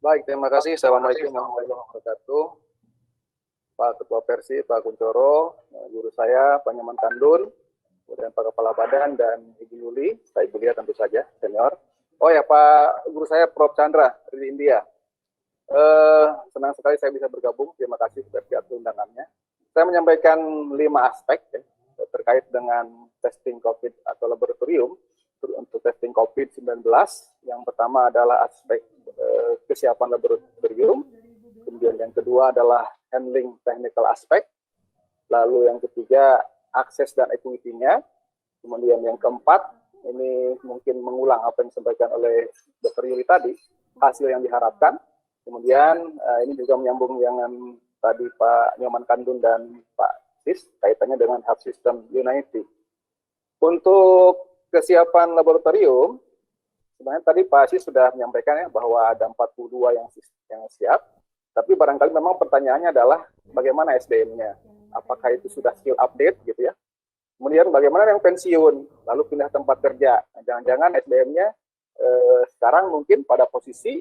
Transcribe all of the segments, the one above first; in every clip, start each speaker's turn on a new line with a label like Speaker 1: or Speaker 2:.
Speaker 1: Baik, terima kasih. Assalamualaikum warahmatullahi wabarakatuh. Pak Ketua Persi, Pak Kuncoro, guru saya, Pak Nyoman Kandun, kemudian Pak Kepala Badan, dan Ibu Yuli, Pak Ibu Lia tentu saja, senior. Oh ya, Pak Guru saya, Prof. Chandra, dari India. Senang sekali saya bisa bergabung, terima kasih atas undangannya. Saya menyampaikan 5 aspek ya, terkait dengan testing COVID atau laboratorium untuk testing COVID-19. Yang pertama adalah aspek kesiapan laboratorium, kemudian yang kedua adalah handling technical aspek, lalu yang ketiga akses dan equity-nya, kemudian yang keempat ini mungkin mengulang apa yang disampaikan oleh Dr. Yuli tadi, hasil yang diharapkan, kemudian ini juga menyambung dengan tadi Pak Nyoman Kandun dan Pak Sis kaitannya dengan health system unity. Untuk kesiapan laboratorium, sebenarnya tadi Pak Sis sudah menyampaikan ya bahwa ada 42 yang siap, tapi barangkali memang pertanyaannya adalah bagaimana SDM-nya, apakah itu sudah skill update gitu ya, kemudian bagaimana yang pensiun lalu pindah tempat kerja, jangan-jangan SDM-nya sekarang mungkin pada posisi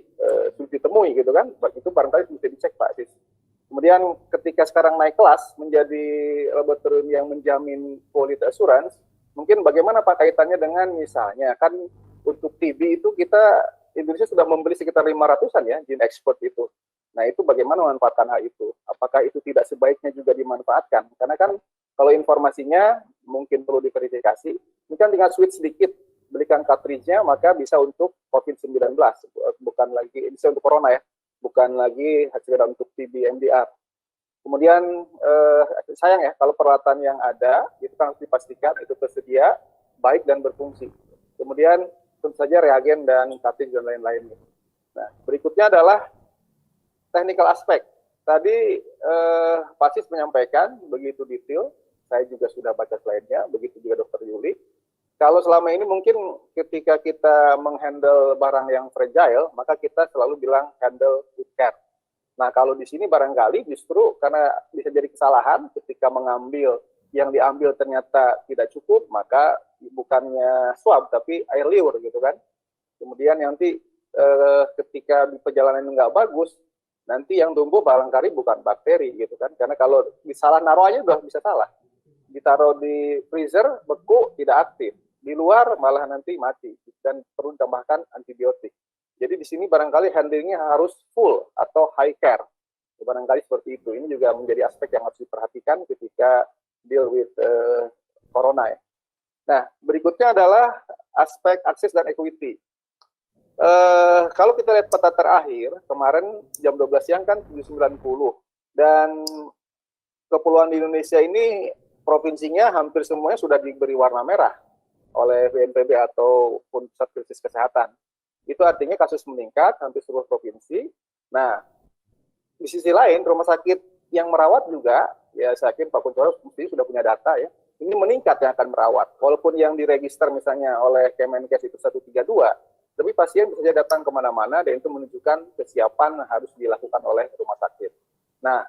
Speaker 1: sulit ditemui gitu kan, itu barangkali bisa dicek Pak Sis. Kemudian ketika sekarang naik kelas menjadi laboratorium yang menjamin quality assurance, mungkin bagaimana Pak kaitannya dengan misalnya kan untuk TB itu kita Indonesia sudah membeli sekitar 500-an ya gene expert itu. Nah itu bagaimana memanfaatkan hal itu? Apakah itu tidak sebaiknya juga dimanfaatkan? Karena kan kalau informasinya mungkin perlu diverifikasi, ini kan tinggal switch sedikit, belikan cartridge-nya maka bisa untuk COVID-19, bukan lagi bisa untuk corona ya, bukan lagi sekedar untuk TB MDR. Kemudian sayang ya kalau peralatan yang ada itu kan harus dipastikan itu tersedia, baik dan berfungsi. Kemudian tentu saja reagen dan cartridge dan lain-lain. Nah berikutnya adalah technical aspek. Tadi Pak Sis menyampaikan begitu detail, saya juga sudah baca slide-nya, begitu juga Dr. Yuli. Kalau selama ini mungkin ketika kita menghandle barang yang fragile, maka kita selalu bilang handle with care. Nah kalau di sini barangkali justru karena bisa jadi kesalahan ketika mengambil, yang diambil ternyata tidak cukup, maka bukannya swab tapi air liur gitu kan. Kemudian nanti ketika di perjalanan nggak bagus, nanti yang tumbuh barangkali bukan bakteri gitu kan. Karena kalau disalah naruh aja udah bisa salah. Ditaruh di freezer, beku, tidak aktif. Di luar malah nanti mati dan perlu ditambahkan antibiotik. Jadi di sini barangkali handlingnya harus full atau high care. Barangkali seperti itu. Ini juga menjadi aspek yang harus diperhatikan ketika deal with corona ya. Nah, berikutnya adalah aspek akses dan equity. Kalau kita lihat peta terakhir, kemarin jam 12 siang kan 790. Dan kepulauan di Indonesia ini provinsinya hampir semuanya sudah diberi warna merah oleh BNPB ataupun Pusat Krisis Kesehatan. Itu artinya kasus meningkat hampir seluruh provinsi. Nah, di sisi lain rumah sakit yang merawat juga, ya saya yakin Pak Kuncoro mesti sudah punya data ya, ini meningkat yang akan merawat. Walaupun yang diregister misalnya oleh Kemenkes itu 132, tapi pasien bisa datang kemana-mana dan itu menunjukkan kesiapan harus dilakukan oleh rumah sakit. Nah,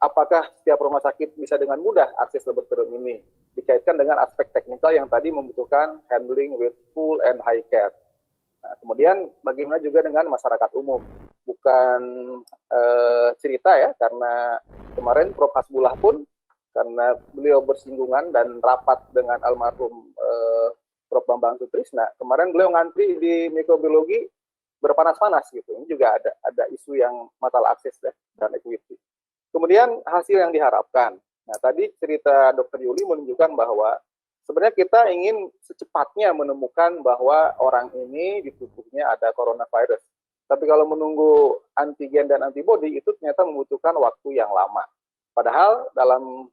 Speaker 1: apakah setiap rumah sakit bisa dengan mudah akses laboratorium ini? Dikaitkan dengan aspek teknikal yang tadi membutuhkan handling with full and high care. Nah, kemudian bagaimana juga dengan masyarakat umum? Bukan cerita ya, karena kemarin Prof. Hasbullah pun, karena beliau bersinggungan dan rapat dengan almarhum Prof. Bambang Sutrisna, kemarin beliau ngantri di mikrobiologi berpanas-panas gitu. Ini juga ada isu yang masalah akses ya, dan equity. Kemudian hasil yang diharapkan. Nah, tadi cerita Dr. Yuli menunjukkan bahwa sebenarnya kita ingin secepatnya menemukan bahwa orang ini di tubuhnya ada coronavirus. Tapi kalau menunggu antigen dan antibodi itu ternyata membutuhkan waktu yang lama. Padahal dalam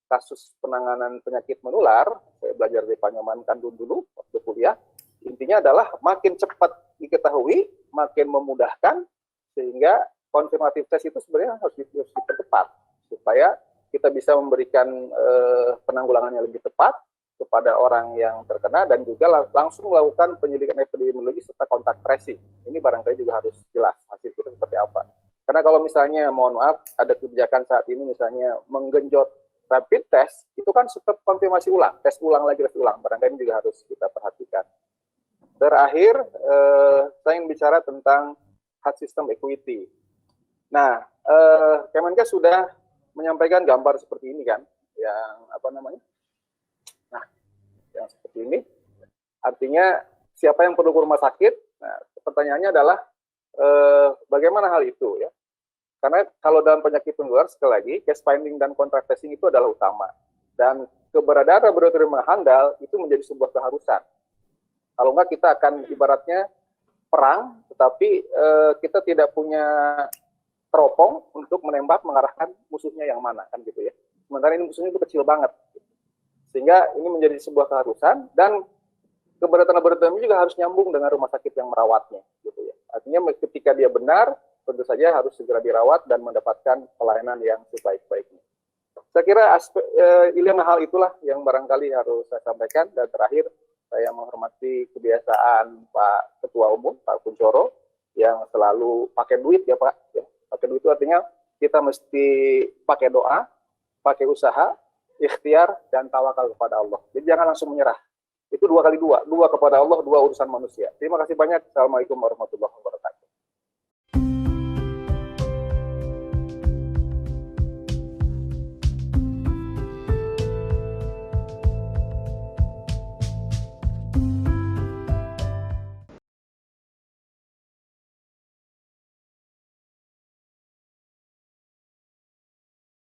Speaker 1: kasus penanganan penyakit menular, saya belajar di Pak Nyoman Kandun dulu waktu kuliah, intinya adalah makin cepat diketahui, makin memudahkan, sehingga konfirmatif tes itu sebenarnya harus dipercepat supaya kita bisa memberikan penanggulangan yang lebih tepat kepada orang yang terkena dan juga langsung melakukan penyelidikan epidemiologi serta kontak tracing. Ini barangkali juga harus jelas hasil kita seperti apa. Karena kalau misalnya, mohon maaf, ada kebijakan saat ini misalnya menggenjot rapid test, itu kan tetap konfirmasi ulang, tes ulang lagi, tes ulang. Barangkali juga harus kita perhatikan. Terakhir, saya ingin bicara tentang hard system equity. Nah, Kemenkes sudah menyampaikan gambar seperti ini kan, yang apa namanya? Nah, yang seperti ini. Artinya siapa yang perlu ke rumah sakit? Nah, pertanyaannya adalah bagaimana hal itu ya? Karena kalau dalam penyakit menular, sekali lagi, case finding dan contact tracing itu adalah utama. Dan keberadaan laboratorium handal itu menjadi sebuah keharusan. Kalau enggak kita akan ibaratnya perang, tetapi kita tidak punya teropong untuk menembak mengarahkan musuhnya yang mana kan gitu ya. Sementara ini musuhnya itu kecil banget. Sehingga ini menjadi sebuah keharusan dan keberadaan laboratorium juga harus nyambung dengan rumah sakit yang merawatnya gitu ya. Artinya ketika dia benar, tentu saja harus segera dirawat dan mendapatkan pelayanan yang sebaik-baiknya. Saya kira aspek 5 hal itulah yang barangkali harus saya sampaikan. Dan terakhir, saya menghormati kebiasaan Pak Ketua Umum, Pak Kunchoro, yang selalu pakai duit ya Pak. Ya, pakai duit itu artinya kita mesti pakai doa, pakai usaha, ikhtiar, dan tawakal kepada Allah. Jadi jangan langsung menyerah. Itu 2 kali 2, 2 kepada Allah, 2 urusan manusia. Terima kasih banyak. Assalamualaikum warahmatullahi wabarakatuh.